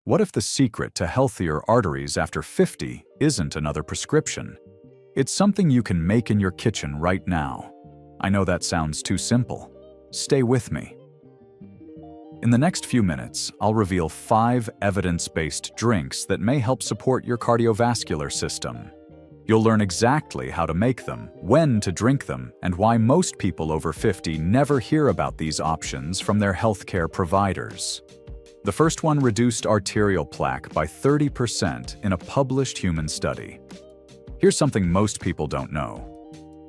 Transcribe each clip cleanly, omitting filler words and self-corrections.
What if the secret to healthier arteries after 50 isn't another prescription? It's something you can make in your kitchen right now. I know that sounds too simple. Stay with me. In the next few minutes, I'll reveal 5 evidence-based drinks that may help support your cardiovascular system. You'll learn exactly how to make them, when to drink them, and why most people over 50 never hear about these options from their healthcare providers. The first one reduced arterial plaque by 30% in a published human study. Here's something most people don't know.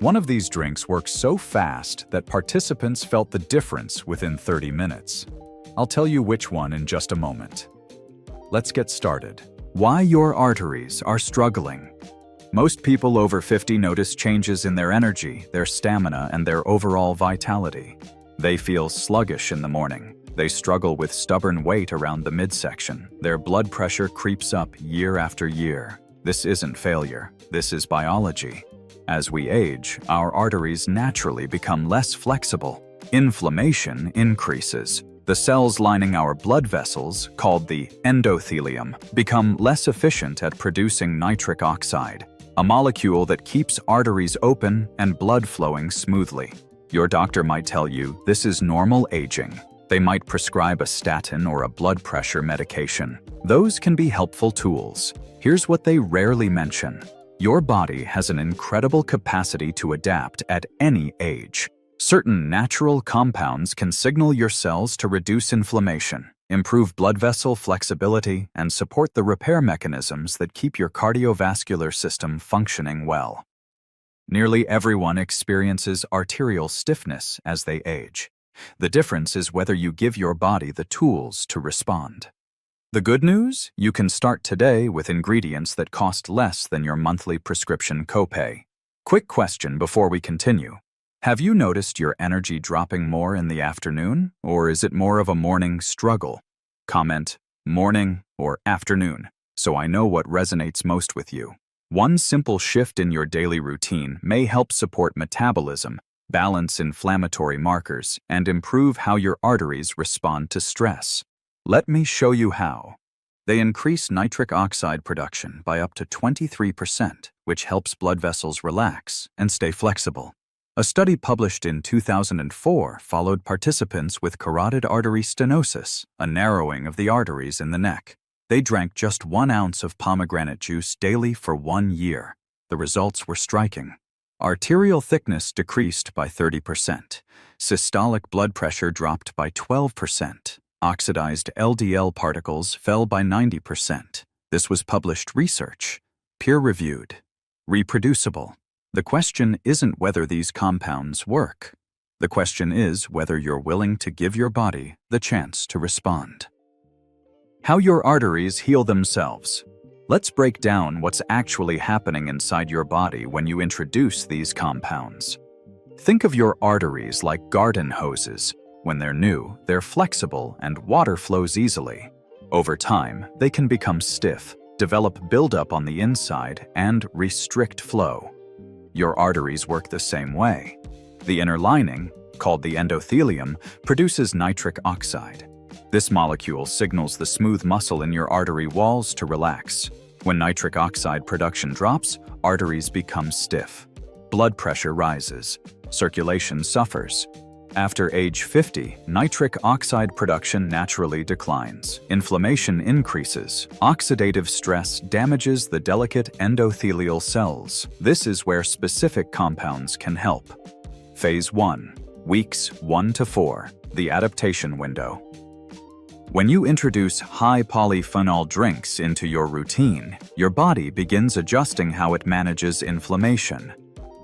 One of these drinks works so fast that participants felt the difference within 30 minutes. I'll tell you which one in just a moment. Let's get started. Why your arteries are struggling. Most people over 50 notice changes in their energy, their stamina, and their overall vitality. They feel sluggish in the morning. They struggle with stubborn weight around the midsection. Their blood pressure creeps up year after year. This isn't failure. This is biology. As we age, our arteries naturally become less flexible. Inflammation increases. The cells lining our blood vessels, called the endothelium, become less efficient at producing nitric oxide, a molecule that keeps arteries open and blood flowing smoothly. Your doctor might tell you this is normal aging. They might prescribe a statin or a blood pressure medication. Those can be helpful tools. Here's what they rarely mention. Your body has an incredible capacity to adapt at any age. Certain natural compounds can signal your cells to reduce inflammation, improve blood vessel flexibility, and support the repair mechanisms that keep your cardiovascular system functioning well. Nearly everyone experiences arterial stiffness as they age. The difference is whether you give your body the tools to respond. The good news? You can start today with ingredients that cost less than your monthly prescription copay. Quick question before we continue. Have you noticed your energy dropping more in the afternoon, or is it more of a morning struggle? Comment morning or afternoon, so I know what resonates most with you. One simple shift in your daily routine may help support metabolism, balance inflammatory markers, and improve how your arteries respond to stress. Let me show you how. They increase nitric oxide production by up to 23%, which helps blood vessels relax and stay flexible. A study published in 2004 followed participants with carotid artery stenosis, a narrowing of the arteries in the neck. They drank just 1 ounce of pomegranate juice daily for 1 year. The results were striking. Arterial thickness decreased by 30%. Systolic blood pressure dropped by 12%. Oxidized LDL particles fell by 90%. This was published research, peer-reviewed, reproducible. The question isn't whether these compounds work. The question is whether you're willing to give your body the chance to respond. How your arteries heal themselves. Let's break down what's actually happening inside your body when you introduce these compounds. Think of your arteries like garden hoses. When they're new, they're flexible and water flows easily. Over time, they can become stiff, develop buildup on the inside, and restrict flow. Your arteries work the same way. The inner lining, called the endothelium, produces nitric oxide. This molecule signals the smooth muscle in your artery walls to relax. When nitric oxide production drops, arteries become stiff. Blood pressure rises. Circulation suffers. After age 50, nitric oxide production naturally declines. Inflammation increases. Oxidative stress damages the delicate endothelial cells. This is where specific compounds can help. Phase 1. Weeks 1 to 4. The adaptation window. When you introduce high polyphenol drinks into your routine, your body begins adjusting how it manages inflammation.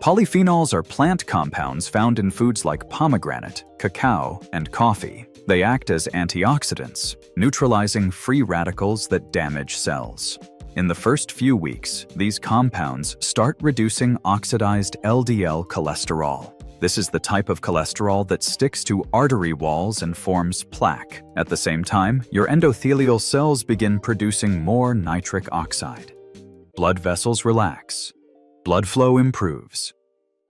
Polyphenols are plant compounds found in foods like pomegranate, cacao, and coffee. They act as antioxidants, neutralizing free radicals that damage cells. In the first few weeks, these compounds start reducing oxidized LDL cholesterol. This is the type of cholesterol that sticks to artery walls and forms plaque. At the same time, your endothelial cells begin producing more nitric oxide. Blood vessels relax. Blood flow improves.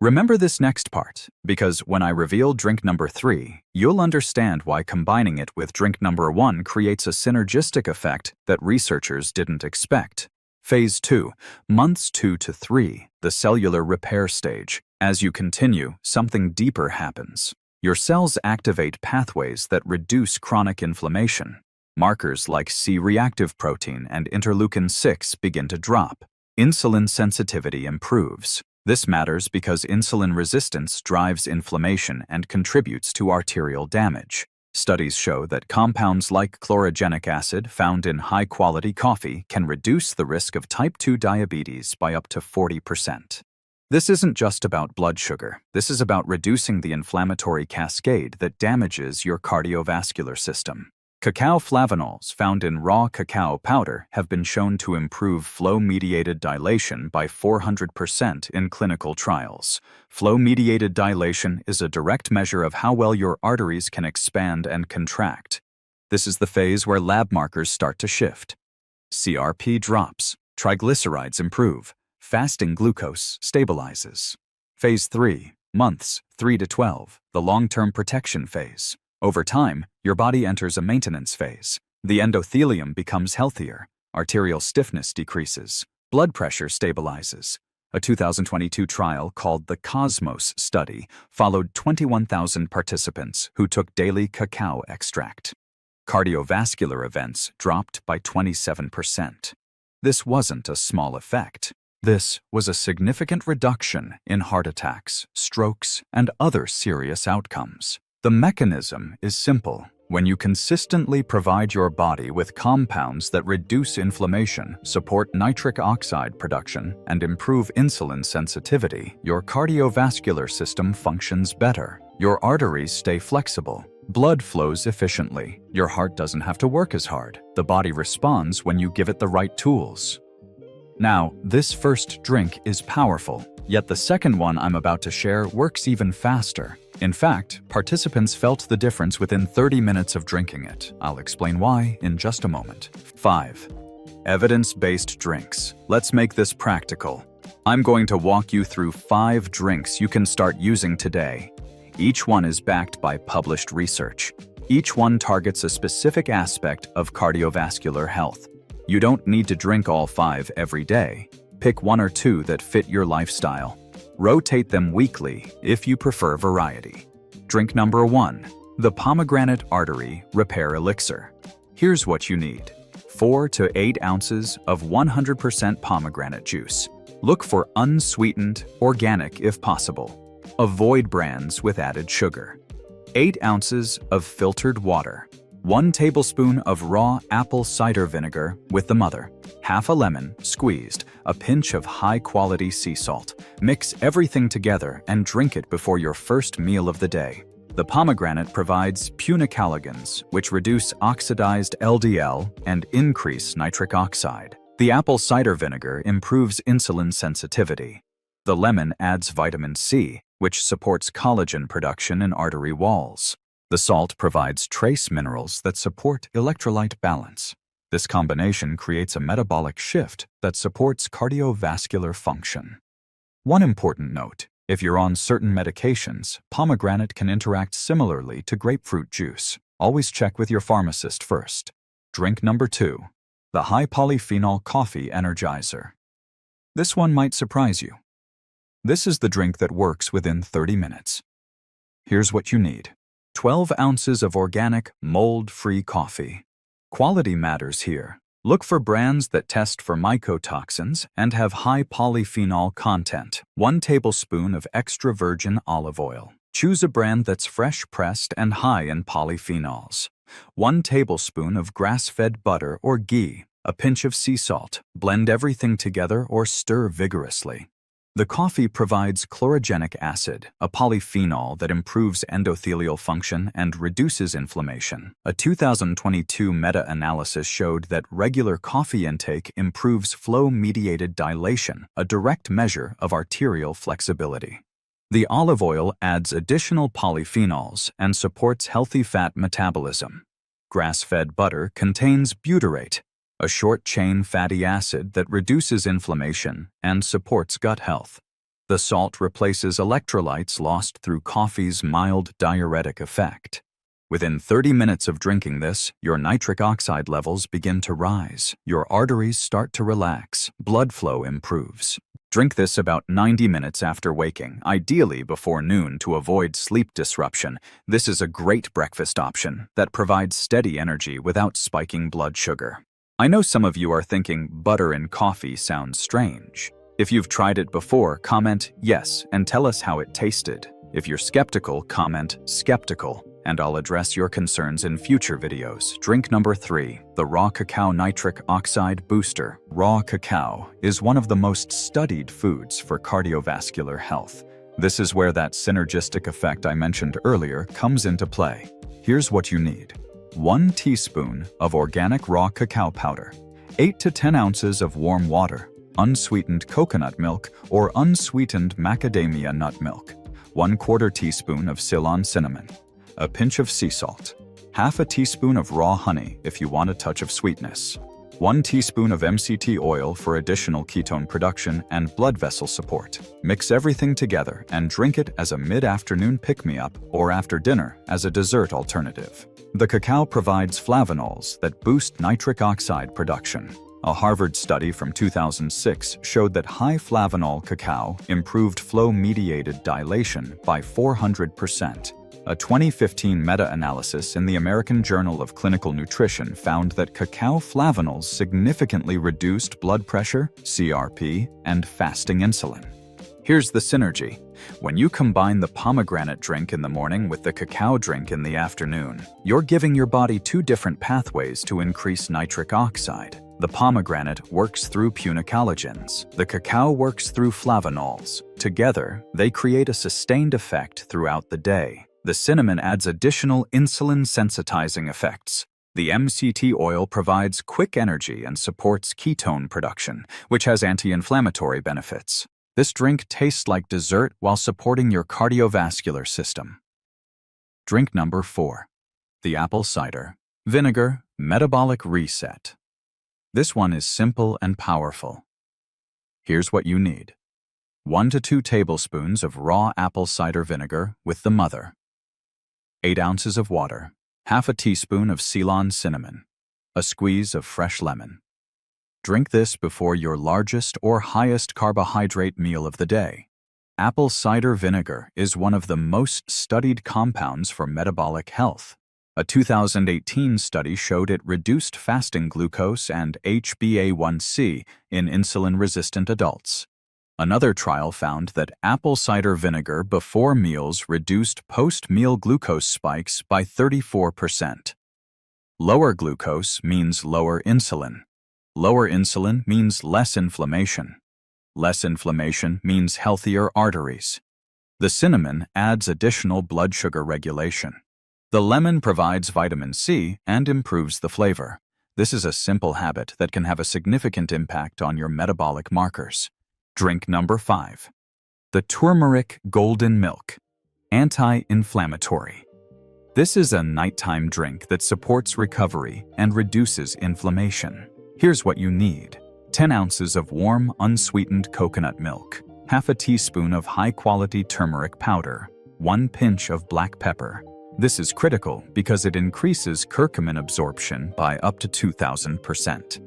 Remember this next part, because when I reveal drink number 3, you'll understand why combining it with drink number 1 creates a synergistic effect that researchers didn't expect. Phase 2, months 2 to 3, the cellular repair stage. As you continue, something deeper happens. Your cells activate pathways that reduce chronic inflammation. Markers like C-reactive protein and interleukin-6 begin to drop. Insulin sensitivity improves. This matters because insulin resistance drives inflammation and contributes to arterial damage. Studies show that compounds like chlorogenic acid found in high-quality coffee can reduce the risk of type 2 diabetes by up to 40%. This isn't just about blood sugar. This is about reducing the inflammatory cascade that damages your cardiovascular system. Cacao flavanols found in raw cacao powder have been shown to improve flow-mediated dilation by 400% in clinical trials. Flow-mediated dilation is a direct measure of how well your arteries can expand and contract. This is the phase where lab markers start to shift. CRP drops, triglycerides improve, fasting glucose stabilizes. Phase 3, months 3 to 12, the long-term protection phase. Over time, your body enters a maintenance phase. The endothelium becomes healthier, arterial stiffness decreases, blood pressure stabilizes. A 2022 trial called the Cosmos study followed 21,000 participants who took daily cacao extract. Cardiovascular events dropped by 27%. This wasn't a small effect. This was a significant reduction in heart attacks, strokes, and other serious outcomes. The mechanism is simple. When you consistently provide your body with compounds that reduce inflammation, support nitric oxide production, and improve insulin sensitivity, your cardiovascular system functions better. Your arteries stay flexible. Blood flows efficiently. Your heart doesn't have to work as hard. The body responds when you give it the right tools. Now, this first drink is powerful, yet the second one I'm about to share works even faster. In fact, participants felt the difference within 30 minutes of drinking it. I'll explain why in just a moment. 5. Evidence-based drinks. Let's make this practical. I'm going to walk you through 5 drinks you can start using today. Each one is backed by published research. Each one targets a specific aspect of cardiovascular health. You don't need to drink all 5 every day. Pick 1 or 2 that fit your lifestyle. Rotate them weekly if you prefer variety. Drink number 1, the Pomegranate Artery Repair Elixir. Here's what you need. 4 to 8 ounces of 100% pomegranate juice. Look for unsweetened, organic if possible. Avoid brands with added sugar. 8 ounces of filtered water. 1 tablespoon of raw apple cider vinegar with the mother. Half a lemon, squeezed, a pinch of high-quality sea salt. Mix everything together and drink it before your first meal of the day. The pomegranate provides punicalagins, which reduce oxidized LDL and increase nitric oxide. The apple cider vinegar improves insulin sensitivity. The lemon adds vitamin C, which supports collagen production in artery walls. The salt provides trace minerals that support electrolyte balance. This combination creates a metabolic shift that supports cardiovascular function. One important note, if you're on certain medications, pomegranate can interact similarly to grapefruit juice. Always check with your pharmacist first. Drink number 2, the high polyphenol coffee energizer. This one might surprise you. This is the drink that works within 30 minutes. Here's what you need. 12 ounces of organic, mold-free coffee. Quality matters here. Look for brands that test for mycotoxins and have high polyphenol content. 1 tablespoon of extra virgin olive oil. Choose a brand that's fresh-pressed and high in polyphenols. 1 tablespoon of grass-fed butter or ghee. A pinch of sea salt. Blend everything together or stir vigorously. The coffee provides chlorogenic acid, a polyphenol that improves endothelial function and reduces inflammation. A 2022 meta-analysis showed that regular coffee intake improves flow-mediated dilation, a direct measure of arterial flexibility. The olive oil adds additional polyphenols and supports healthy fat metabolism. Grass-fed butter contains butyrate, a short-chain fatty acid that reduces inflammation and supports gut health. The salt replaces electrolytes lost through coffee's mild diuretic effect. Within 30 minutes of drinking this, your nitric oxide levels begin to rise, your arteries start to relax, blood flow improves. Drink this about 90 minutes after waking, ideally before noon to avoid sleep disruption. This is a great breakfast option that provides steady energy without spiking blood sugar. I know some of you are thinking butter in coffee sounds strange. If you've tried it before, comment yes and tell us how it tasted. If you're skeptical, comment skeptical, and I'll address your concerns in future videos. Drink number 3, the Raw Cacao Nitric Oxide Booster. Raw cacao is one of the most studied foods for cardiovascular health. This is where that synergistic effect I mentioned earlier comes into play. Here's what you need. 1 teaspoon of organic raw cacao powder, 8 to 10 ounces of warm water, unsweetened coconut milk or unsweetened macadamia nut milk, 1/4 teaspoon of Ceylon cinnamon, a pinch of sea salt, half a teaspoon of raw honey if you want a touch of sweetness, 1 teaspoon of MCT oil for additional ketone production and blood vessel support. Mix everything together and drink it as a mid-afternoon pick-me-up or after dinner as a dessert alternative. The cacao provides flavonols that boost nitric oxide production. A Harvard study from 2006 showed that high flavanol cacao improved flow-mediated dilation by 400%. A 2015 meta-analysis in the American Journal of Clinical Nutrition found that cacao flavanols significantly reduced blood pressure, CRP, and fasting insulin. Here's the synergy. When you combine the pomegranate drink in the morning with the cacao drink in the afternoon, you're giving your body 2 different pathways to increase nitric oxide. The pomegranate works through punicalagins. The cacao works through flavanols. Together, they create a sustained effect throughout the day. The cinnamon adds additional insulin-sensitizing effects. The MCT oil provides quick energy and supports ketone production, which has anti-inflammatory benefits. This drink tastes like dessert while supporting your cardiovascular system. Drink number 4, the apple cider vinegar metabolic reset. This one is simple and powerful. Here's what you need. 1 to 2 tablespoons of raw apple cider vinegar with the mother, 8 ounces of water, half a teaspoon of Ceylon cinnamon, a squeeze of fresh lemon. Drink this before your largest or highest carbohydrate meal of the day. Apple cider vinegar is one of the most studied compounds for metabolic health. A 2018 study showed it reduced fasting glucose and HbA1c in insulin-resistant adults. Another trial found that apple cider vinegar before meals reduced post-meal glucose spikes by 34%. Lower glucose means lower insulin. Lower insulin means less inflammation. Less inflammation means healthier arteries. The cinnamon adds additional blood sugar regulation. The lemon provides vitamin C and improves the flavor. This is a simple habit that can have a significant impact on your metabolic markers. Drink number 5, the Turmeric Golden Milk, anti-inflammatory. This is a nighttime drink that supports recovery and reduces inflammation. Here's what you need. 10 ounces of warm, unsweetened coconut milk, half a teaspoon of high-quality turmeric powder, 1 pinch of black pepper. This is critical because it increases curcumin absorption by up to 2,000%.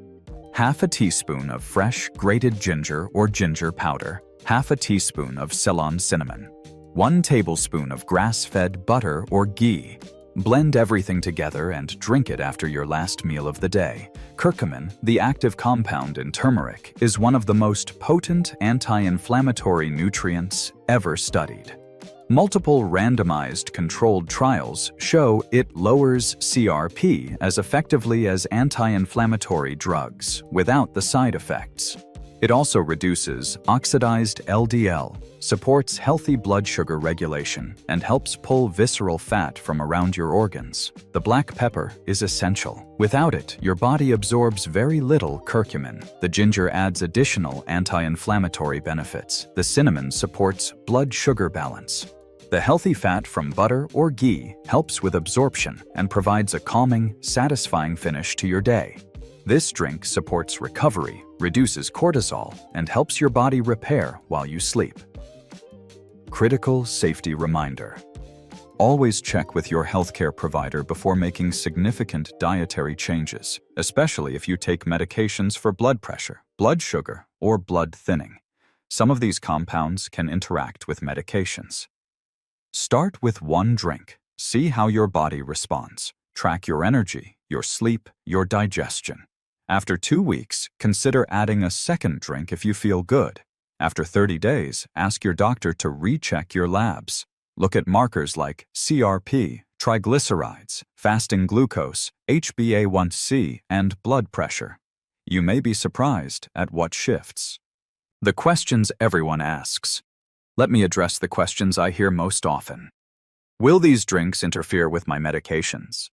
Half a teaspoon of fresh grated ginger or ginger powder, half a teaspoon of Ceylon cinnamon, 1 tablespoon of grass-fed butter or ghee. Blend everything together and drink it after your last meal of the day. Curcumin, the active compound in turmeric, is one of the most potent anti-inflammatory nutrients ever studied. Multiple randomized controlled trials show it lowers CRP as effectively as anti-inflammatory drugs without the side effects. It also reduces oxidized LDL, supports healthy blood sugar regulation, and helps pull visceral fat from around your organs. The black pepper is essential. Without it, your body absorbs very little curcumin. The ginger adds additional anti-inflammatory benefits. The cinnamon supports blood sugar balance. The healthy fat from butter or ghee helps with absorption and provides a calming, satisfying finish to your day. This drink supports recovery, reduces cortisol, and helps your body repair while you sleep. Critical safety reminder. Always check with your healthcare provider before making significant dietary changes, especially if you take medications for blood pressure, blood sugar, or blood thinning. Some of these compounds can interact with medications. Start with one drink. See how your body responds. Track your energy, your sleep, your digestion. After 2 weeks, consider adding a second drink if you feel good. After 30 days, ask your doctor to recheck your labs. Look at markers like CRP, triglycerides, fasting glucose, HbA1c, and blood pressure. You may be surprised at what shifts. The questions everyone asks. Let me address the questions I hear most often. Will these drinks interfere with my medications?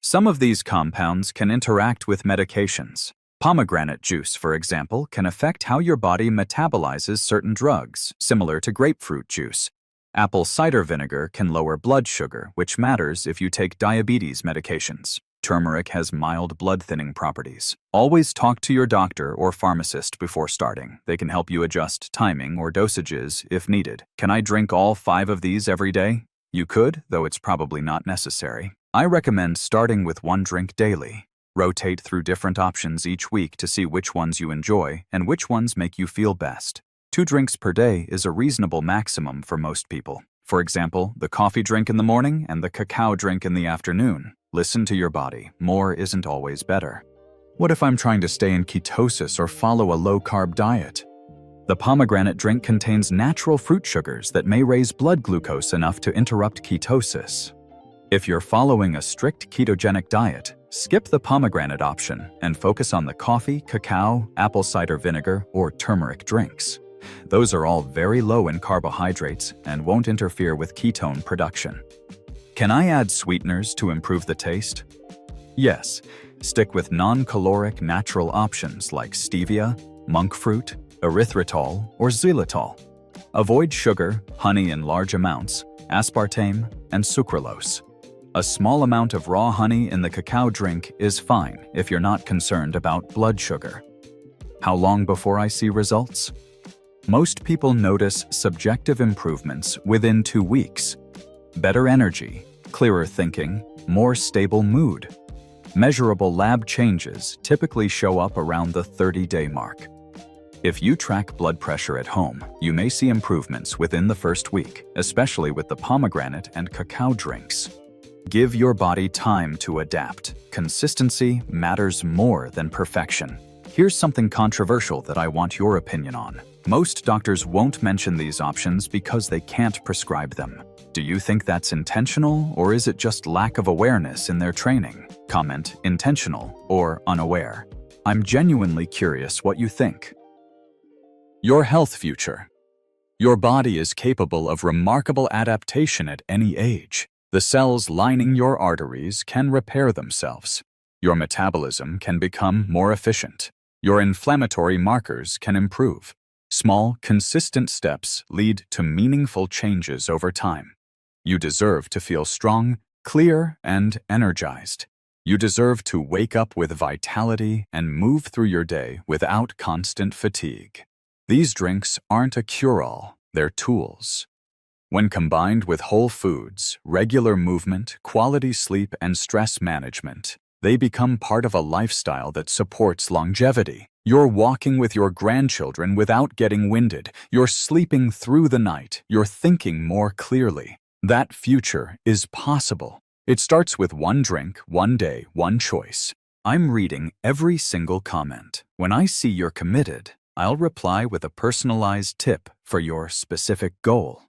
Some of these compounds can interact with medications. Pomegranate juice, for example, can affect how your body metabolizes certain drugs, similar to grapefruit juice. Apple cider vinegar can lower blood sugar, which matters if you take diabetes medications. Turmeric has mild blood thinning properties. Always talk to your doctor or pharmacist before starting. They can help you adjust timing or dosages if needed. Can I drink all 5 of these every day? You could, though it's probably not necessary. I recommend starting with 1 drink daily. Rotate through different options each week to see which ones you enjoy and which ones make you feel best. 2 drinks per day is a reasonable maximum for most people. For example, the coffee drink in the morning and the cacao drink in the afternoon. Listen to your body. More isn't always better. What if I'm trying to stay in ketosis or follow a low-carb diet? The pomegranate drink contains natural fruit sugars that may raise blood glucose enough to interrupt ketosis. If you're following a strict ketogenic diet, skip the pomegranate option and focus on the coffee, cacao, apple cider vinegar, or turmeric drinks. Those are all very low in carbohydrates and won't interfere with ketone production. Can I add sweeteners to improve the taste? Yes. Stick with non-caloric natural options like stevia, monk fruit, erythritol, or xylitol. Avoid sugar, honey in large amounts, aspartame, and sucralose. A small amount of raw honey in the cacao drink is fine if you're not concerned about blood sugar. How long before I see results? Most people notice subjective improvements within 2 weeks. Better energy, clearer thinking, more stable mood. Measurable lab changes typically show up around the 30-day mark. If you track blood pressure at home, you may see improvements within the first week, especially with the pomegranate and cacao drinks. Give your body time to adapt. Consistency matters more than perfection. Here's something controversial that I want your opinion on. Most doctors won't mention these options because they can't prescribe them. Do you think that's intentional, or is it just lack of awareness in their training? Comment intentional or unaware. I'm genuinely curious what you think. Your health future. Your body is capable of remarkable adaptation at any age. The cells lining your arteries can repair themselves. Your metabolism can become more efficient. Your inflammatory markers can improve. Small, consistent steps lead to meaningful changes over time. You deserve to feel strong, clear, and energized. You deserve to wake up with vitality and move through your day without constant fatigue. These drinks aren't a cure-all, they're tools. When combined with whole foods, regular movement, quality sleep, and stress management, they become part of a lifestyle that supports longevity. You're walking with your grandchildren without getting winded. You're sleeping through the night. You're thinking more clearly. That future is possible. It starts with 1 drink, 1 day, 1 choice. I'm reading every single comment. When I see you're committed, I'll reply with a personalized tip for your specific goal.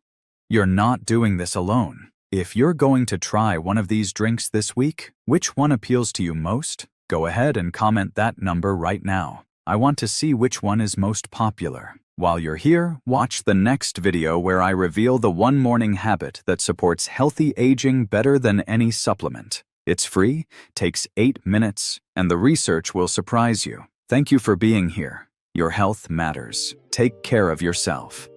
You're not doing this alone. If you're going to try one of these drinks this week, which one appeals to you most? Go ahead and comment that number right now. I want to see which one is most popular. While you're here, watch the next video where I reveal the 1 morning habit that supports healthy aging better than any supplement. It's free, takes 8 minutes, and the research will surprise you. Thank you for being here. Your health matters. Take care of yourself.